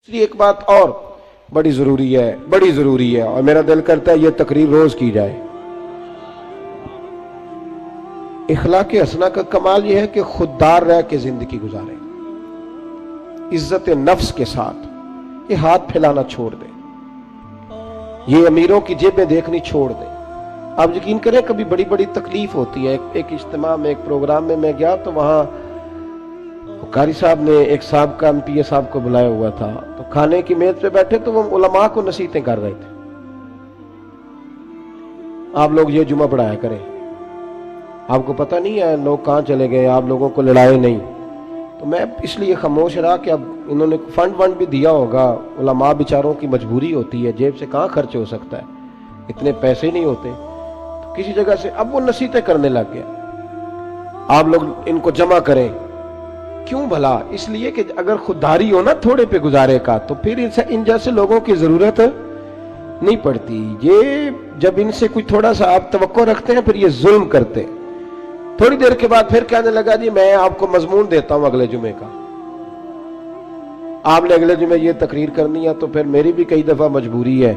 دوسری ایک بات اور بڑی ضروری ہے اور میرا دل کرتا ہے یہ تقریر روز کی جائے۔ اخلاق حسنہ کا کمال یہ ہے کہ خوددار رہ کے زندگی گزارے، عزت نفس کے ساتھ، یہ ہاتھ پھیلانا چھوڑ دے، یہ امیروں کی جیبیں دیکھنی چھوڑ دے۔ آپ یقین کریں کبھی بڑی بڑی تکلیف ہوتی ہے۔ ایک اجتماع میں، ایک پروگرام میں گیا تو وہاں قاری صاحب نے ایک سابقہ MP صاحب کو بلایا ہوا تھا، تو کھانے کی میز پہ بیٹھے تو وہ علماء کو نصیحتیں کر رہے تھے، آپ لوگ یہ جمعہ پڑھایا کریں، آپ کو پتہ نہیں ہے لوگ کہاں چلے گئے، آپ لوگوں کو لڑائے نہیں۔ تو میں اس لیے خاموش رہا کہ اب انہوں نے فنڈ بھی دیا ہوگا، علماء بیچاروں کی مجبوری ہوتی ہے، جیب سے کہاں خرچ ہو سکتا ہے، اتنے پیسے نہیں ہوتے، تو کسی جگہ سے اب وہ نصیحتیں کرنے لگ گیا، آپ لوگ ان کو جمع کریں۔ کیوں بھلا؟ اس لیے کہ اگر خودداری ہو نا تھوڑے پہ گزارے کا تو پھر ان جیسے لوگوں کی ضرورت نہیں پڑتی۔ یہ جب ان سے کوئی تھوڑا سا آپ توقع رکھتے ہیں پھر یہ ظلم کرتے ہیں۔ تھوڑی دیر کے بعد پھر کہنے لگا جی میں آپ کو مضمون دیتا ہوں اگلے جمعے کا، آپ نے اگلے جمعے یہ تقریر کرنی ہے، تو پھر میری بھی کئی دفعہ مجبوری ہے،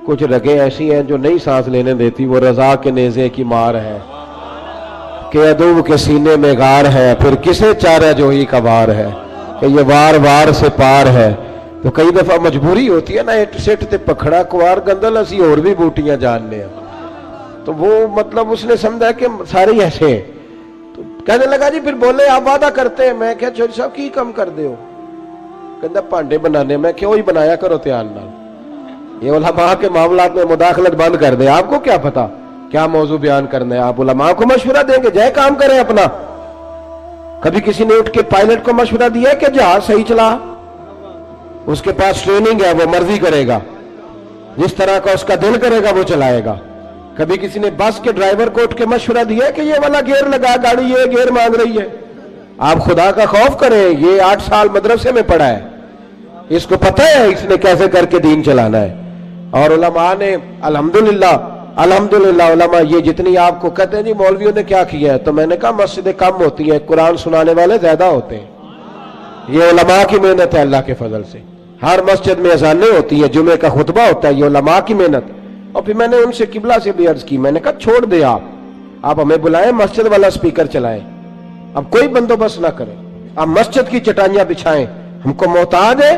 کچھ رگیں ایسی ہیں جو نہیں سانس لینے دیتی، وہ رضا کے نیزے کی مار ہے کہ عدو کے سینے میں غار ہے، پھر کسے چارہ جوہی کا وار ہے کہ یہ وار سے پار ہے۔ تو کئی دفعہ مجبوری ہوتی ہے نا، اٹ سٹ تے پکھڑا کوار گندل اسی اور بھی بوٹیاں جاننے ہیں، تو وہ مطلب اس نے سمجھا کہ سارے ہی ایسے ہیں۔ تو کہنے لگا جی پھر بولے آپ وعدہ کرتے ہیں، میں کہا چوری صاحب کی کم کر دے ہو، کہندہ پانڈے بنانے، میں کیوں ہی بنایا کرو تیان نال، یہ علماء کے معاملات میں مداخلت بند کر دے، آپ کو کیا پتا کیا موضوع بیان کرنا ہے، آپ علماء کو مشورہ دیں گے جائے کام کریں اپنا۔ کبھی کسی نے اٹھ کے پائلٹ کو مشورہ دیا ہے کہ جہاز صحیح چلا، اس کے پاس ٹریننگ ہے، وہ مرضی کرے گا، جس طرح کا اس کا دل کرے گا وہ چلائے گا۔ کبھی کسی نے بس کے ڈرائیور کو اٹھ کے مشورہ دیا ہے کہ یہ والا گیئر لگا، گاڑی یہ گیئر مانگ رہی ہے۔ آپ خدا کا خوف کریں، یہ 8 سال مدرسے میں پڑھا ہے، اس کو پتہ ہے اس نے کیسے کر کے دین چلانا ہے۔ اور علماء نے الحمدللہ علماء یہ جتنی آپ کو کہتے ہیں جی مولویوں نے کیا کیا ہے، تو میں نے کہا مسجدیں کم ہوتی ہیں، قرآن سنانے والے زیادہ ہوتے ہیں، یہ علماء کی محنت ہے اللہ کے فضل سے۔ ہر مسجد میں اذانیں ہوتی ہیں، جمعے کا خطبہ ہوتا ہے، یہ علماء کی محنت۔ اور پھر میں نے ان سے قبلہ سے بھی عرض کی، میں نے کہا چھوڑ دے آپ ہمیں بلائیں، مسجد والا سپیکر چلائیں، اب کوئی بندوبست نہ کریں، آپ مسجد کی چٹائیاں بچھائیں، ہم کو محتاج ہے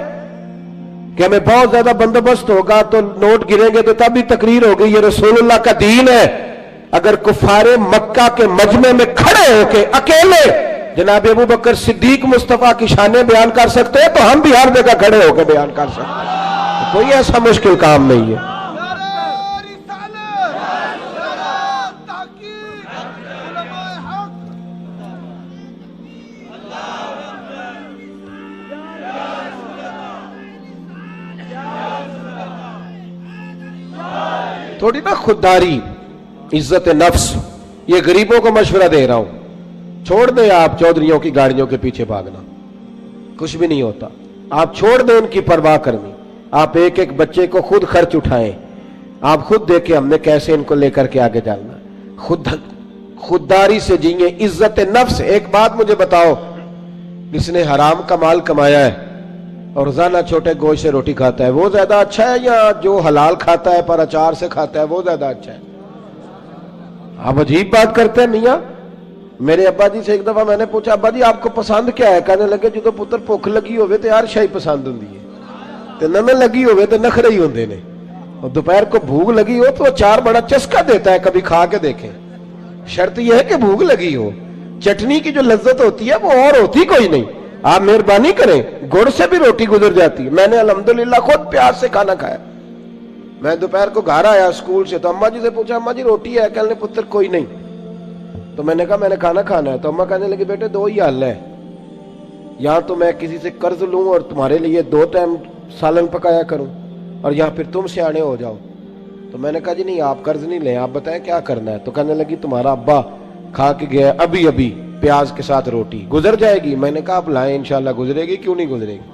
کہ ہمیں بہت زیادہ بندوبست ہوگا تو نوٹ گریں گے تو تب بھی تقریر ہوگی، یہ رسول اللہ کا دین ہے۔ اگر کفار مکہ کے مجمع میں کھڑے ہو کے اکیلے جناب ابو بکر صدیق مصطفیٰ کی شانیں بیان کر سکتے ہیں تو ہم بھی ہر جگہ کھڑے ہو کے بیان کر سکتے ہیں، کوئی ایسا مشکل کام نہیں ہے۔ تھوڑی نا خودداری، عزت نفس، یہ غریبوں کو مشورہ دے رہا ہوں، چھوڑ دیں آپ چودھریوں کی گاڑیوں کے پیچھے بھاگنا، کچھ بھی نہیں ہوتا، آپ چھوڑ دیں ان کی پرواہ کرنی، آپ ایک ایک بچے کو خود خرچ اٹھائیں، آپ خود دیکھیں ہم نے کیسے ان کو لے کر کے آگے جانا، خودداری سے جیئیں، عزت نفس۔ ایک بات مجھے بتاؤ، جس نے حرام کا مال کمایا ہے اور روزانہ چھوٹے گوشت سے روٹی کھاتا ہے وہ زیادہ اچھا ہے یا جو حلال کھاتا ہے پر اچار سے کھاتا ہے وہ زیادہ اچھا ہے؟ آپ عجیب بات کرتے ہیں میاں۔ میرے ابا جی سے ایک دفعہ میں نے پوچھا ابا جی آپ کو پسند کیا ہے؟ کہنے لگے جدو پتر بھوک لگی ہوئے تو ہر شے پسند ہوندی ہے، تے نہ لگی ہوئے تو نخرے ہی ہوندے نے، اور دوپہر کو بھوک لگی ہو تو اچار بڑا چسکا دیتا ہے، کبھی کھا کے دیکھیں، شرط یہ ہے کہ بھوک لگی ہو، چٹنی کی جو لذت ہوتی ہے وہ اور ہوتی کوئی نہیں۔ آپ مہربانی کریں، گڑ سے بھی روٹی گزر جاتی ہے، میں نے الحمدللہ خود پیاز سے کھانا کھایا۔ میں دوپہر کو گھر آیا اسکول سے تو اماں جی سے پوچھا اماں جی روٹی ہے؟ کہنے پتر کوئی نہیں، تو میں نے کہا میں نے کھانا کھانا ہے، تو اماں کہنے لگی بیٹے 2 ہی حل ہے، یا تو میں کسی سے قرض لوں اور تمہارے لیے 2 ٹائم سالن پکایا کروں، اور یا پھر تم سیانے ہو جاؤ۔ تو میں نے کہا جی نہیں آپ قرض نہیں لیں، آپ بتائیں کیا کرنا ہے؟ تو کہنے لگی تمہارا ابا کھا کے گیا ابھی پیاز کے ساتھ روٹی، گزر جائے گی؟ میں نے کہا آپ لائیں انشاءاللہ گزرے گی، کیوں نہیں گزرے گی،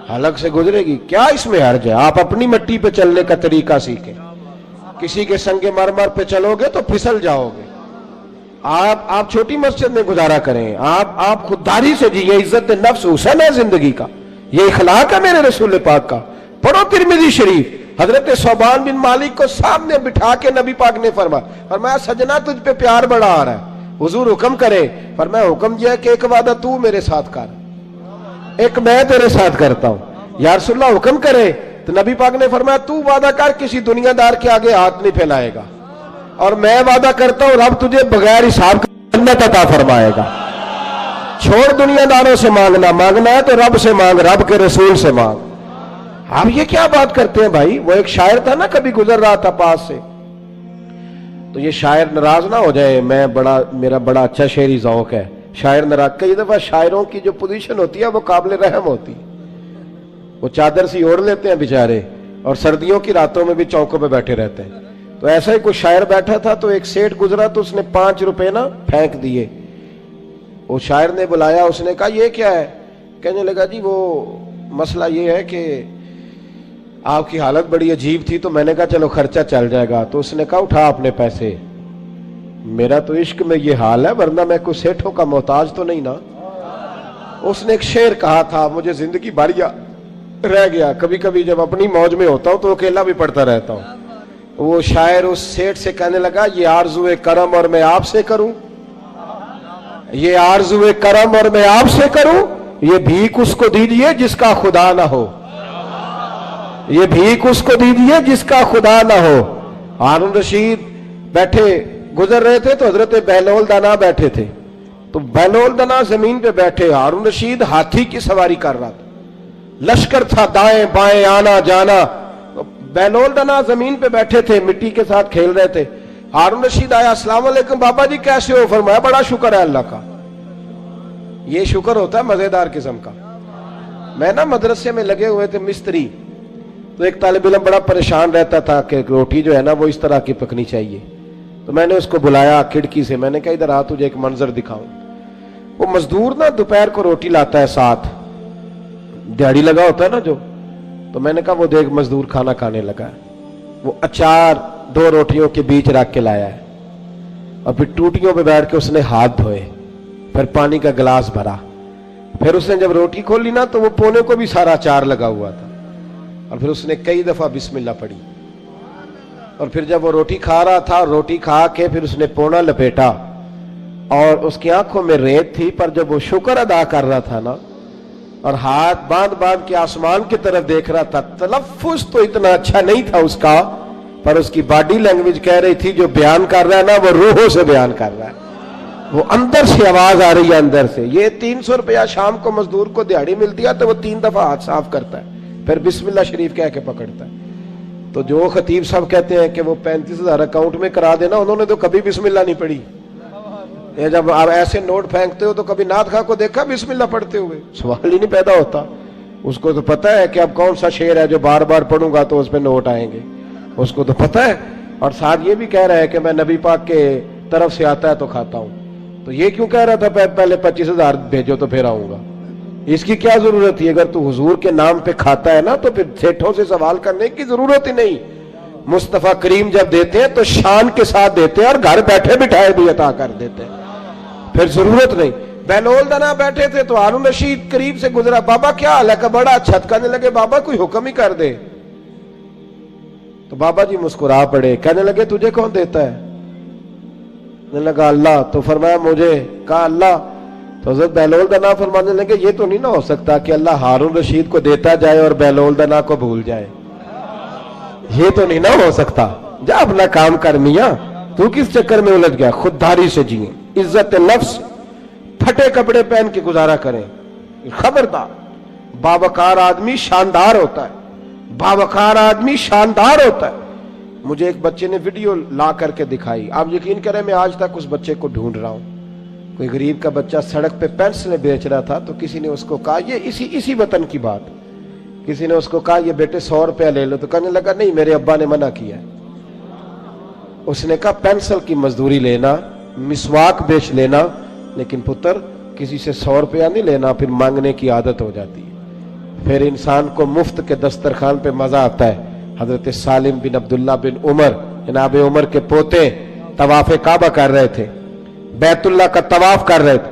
حلق سے گزرے گی، کیا اس میں حرج ہے؟ آپ اپنی مٹی پہ چلنے کا طریقہ سیکھیں، کسی کے سنگ مرمر پہ چلو گے تو پھسل جاؤ گے۔ آپ چھوٹی مسجد میں گزارا کریں، آپ خودداری سے جیئے، عزت نفس حسن ہے زندگی کا، یہ اخلاق ہے میرے رسول پاک کا. پڑھو ترمذی شریف. حضرت صوبان بن مالک کو سامنے بٹھا کے نبی پاک نے فرمایا سجنا تجھ پہ پیار بڑا آ رہا ہے, حضور حکم کرے. فرمایا حکم یہ ہے کہ ایک وعدہ تو میرے ساتھ کر, ایک میں تیرے ساتھ کرتا ہوں. یا رسول اللہ حکم کرے. تو نبی پاک نے فرمایا تو وعدہ کر کسی دنیا دار کے آگے ہاتھ نہیں پھیلائے گا, اور میں وعدہ کرتا ہوں رب تجھے بغیر حساب کا جنت عطا فرمائے گا. چھوڑ دنیا داروں سے مانگنا ہے تو رب سے مانگ, رب کے رسول سے مانگ. آپ یہ کیا بات کرتے ہیں بھائی؟ وہ ایک شاعر تھا نا, کبھی گزر رہا تھا پاس سے, تو یہ شاعر ناراض نہ ہو جائے, میرا بڑا اچھا شعری ذوق ہے. شاعر ناراض, کئی دفعہ شاعروں کی جو پوزیشن ہوتی ہے وہ قابل رحم ہوتی, وہ چادر سی اوڑھ لیتے ہیں بیچارے, اور سردیوں کی راتوں میں بھی چوکوں پہ بیٹھے رہتے ہیں. تو ایسا ہی کوئی شاعر بیٹھا تھا, تو ایک سیٹ گزرا تو اس نے 5 روپے نا پھینک دیے. وہ شاعر نے بلایا, اس نے کہا یہ کیا ہے؟ کہنے لگا جی وہ مسئلہ یہ ہے کہ آپ کی حالت بڑی عجیب تھی, تو میں نے کہا چلو خرچہ چل جائے گا. تو اس نے کہا اٹھا اپنے پیسے, میرا تو عشق میں یہ حال ہے, ورنہ میں کوئی سیٹھوں کا محتاج تو نہیں نا. اس نے ایک شعر کہا تھا, مجھے زندگی بھر رہ گیا, کبھی کبھی جب اپنی موج میں ہوتا ہوں تو اکیلا بھی پڑھتا رہتا ہوں. وہ شاعر اس سیٹ سے کہنے لگا یہ آرزو کرم اور میں آپ سے کروں, یہ آرزو کرم اور میں آپ سے کروں, یہ بھیک اس کو دیجیے جس کا خدا نہ ہو, یہ بھیک اس کو دیجیے جس کا خدا نہ ہو. ہارون رشید بیٹھے گزر رہے تھے, تو حضرت بہلول دانا بیٹھے تھے. تو بہلول دانا زمین پہ بیٹھے, ہارون رشید ہاتھی کی سواری کر رہا تھا, لشکر تھا دائیں بائیں آنا جانا. بہلول دانا زمین پہ بیٹھے تھے, مٹی کے ساتھ کھیل رہے تھے. ہارون رشید آیا, السلام علیکم بابا جی کیسے ہو؟ فرمایا بڑا شکر ہے اللہ کا. یہ شکر ہوتا ہے مزیدار قسم کا. میں نا مدرسے میں لگے ہوئے تھے مستری, تو ایک طالب علم بڑا پریشان رہتا تھا کہ روٹی جو ہے نا وہ اس طرح کی پکنی چاہیے. تو میں نے اس کو بلایا کھڑکی سے, میں نے کہا ادھر آ تجھے ایک منظر دکھاؤں. وہ مزدور نا دوپہر کو روٹی لاتا ہے, ساتھ دیہڑی لگا ہوتا ہے نا جو, تو میں نے کہا وہ دیکھ مزدور کھانا کھانے لگا ہے. وہ اچار 2 روٹیوں کے بیچ رکھ کے لایا ہے, اور پھر ٹوٹیوں پہ بیٹھ کے اس نے ہاتھ دھوئے, پھر پانی کا گلاس بھرا. پھر اس نے جب روٹی کھولی نا تو وہ پونے کو بھی سارا اچار لگا ہوا تھا, اور پھر اس نے کئی دفعہ بسم اللہ پڑھی. اور پھر جب وہ روٹی کھا رہا تھا, روٹی کھا کے پھر اس نے پونا لپیٹا, اور اس کی آنکھوں میں ریت تھی, پر جب وہ شکر ادا کر رہا تھا نا, اور ہاتھ باندھ کے آسمان کی طرف دیکھ رہا تھا, تلفظ تو اتنا اچھا نہیں تھا اس کا, پر اس کی باڈی لینگویج کہہ رہی تھی جو بیان کر رہا ہے نا وہ روحوں سے بیان کر رہا ہے, وہ اندر سے آواز آ رہی ہے اندر سے. یہ 300 روپیہ شام کو مزدور کو دیہڑی ملتی ہے, تو وہ 3 دفعہ ہاتھ صاف کرتا ہے, پھر بسم اللہ شریف کہہ کے پکڑتا ہے. تو جو خطیب صاحب کہتے ہیں کہ وہ 35,000 اکاؤنٹ میں کرا دینا, انہوں نے تو کبھی بسم اللہ نہیں پڑھی. یہ جب آپ ایسے نوٹ پھینکتے ہو تو کبھی نعت خواہ کو دیکھا بسم اللہ پڑھتے ہوئے؟ سوال ہی نہیں پیدا ہوتا. اس کو تو پتہ ہے کہ اب کون سا شعر ہے جو بار بار پڑھوں گا تو اس پہ نوٹ آئیں گے, اس کو تو پتہ ہے. اور ساتھ یہ بھی کہہ رہا ہے کہ میں نبی پاک کے طرف سے آتا ہے تو کھاتا ہوں. تو یہ کیوں کہہ رہا تھا پہلے 25,000 بھیجو تو پھر آؤں گا؟ اس کی کیا ضرورت تھی؟ اگر تو حضور کے نام پہ کھاتا ہے نا تو پھر سیٹھوں سے سوال کرنے کی ضرورت ہی نہیں. مصطفیٰ کریم جب دیتے ہیں تو شان کے ساتھ دیتے ہیں, اور گھر بیٹھے بٹھائے بھی عطا کر دیتے ہیں, پھر ضرورت نہیں. بہلول دانا بیٹھے تھے تو ہارون رشید قریب سے گزرا, بابا کیا حال ہے؟ کہ بڑا اچھا. کہنے لگے بابا کوئی حکم ہی کر دے. تو بابا جی مسکرا پڑے, کہنے لگے تجھے کون دیتا ہے؟ کہنے لگا اللہ. تو فرمایا مجھے. کہا اللہ. تو حضرت بہلول دانا فرمانے لگے یہ تو نہیں نہ ہو سکتا کہ اللہ ہارون رشید کو دیتا جائے اور بہلول دانا کو بھول جائے, یہ تو نہیں نہ ہو سکتا. جا اپنا کام کر میاں, تو کس چکر میں الجھ گیا؟ خودداری سے جیئیں, عزت نفس, پھٹے کپڑے پہن کے گزارا کریں. خبردار, باوقار آدمی شاندار ہوتا ہے, باوقار آدمی شاندار ہوتا ہے. مجھے ایک بچے نے ویڈیو لا کر کے دکھائی, آپ یقین کریں میں آج تک اس بچے کو ڈھونڈ رہا ہوں. کوئی غریب کا بچہ سڑک پہ پینسلیں بیچ رہا تھا, تو کسی نے اس کو کہا, یہ اسی وطن کی بات, کسی نے اس کو کہا یہ بیٹے 100 روپیہ لے لو. تو کہنے لگا نہیں میرے ابا نے منع کیا ہے. اس نے کہا پینسل کی مزدوری لینا, مسواک بیچ لینا, لیکن پتر کسی سے 100 روپیہ نہیں لینا, پھر مانگنے کی عادت ہو جاتی ہے, پھر انسان کو مفت کے دسترخوان پہ مزہ آتا ہے. حضرت سالم بن عبداللہ بن عمر, جناب عمر کے پوتے, طواف کعبہ کر رہے تھے, بیت اللہ کا طواف کر رہے تھے.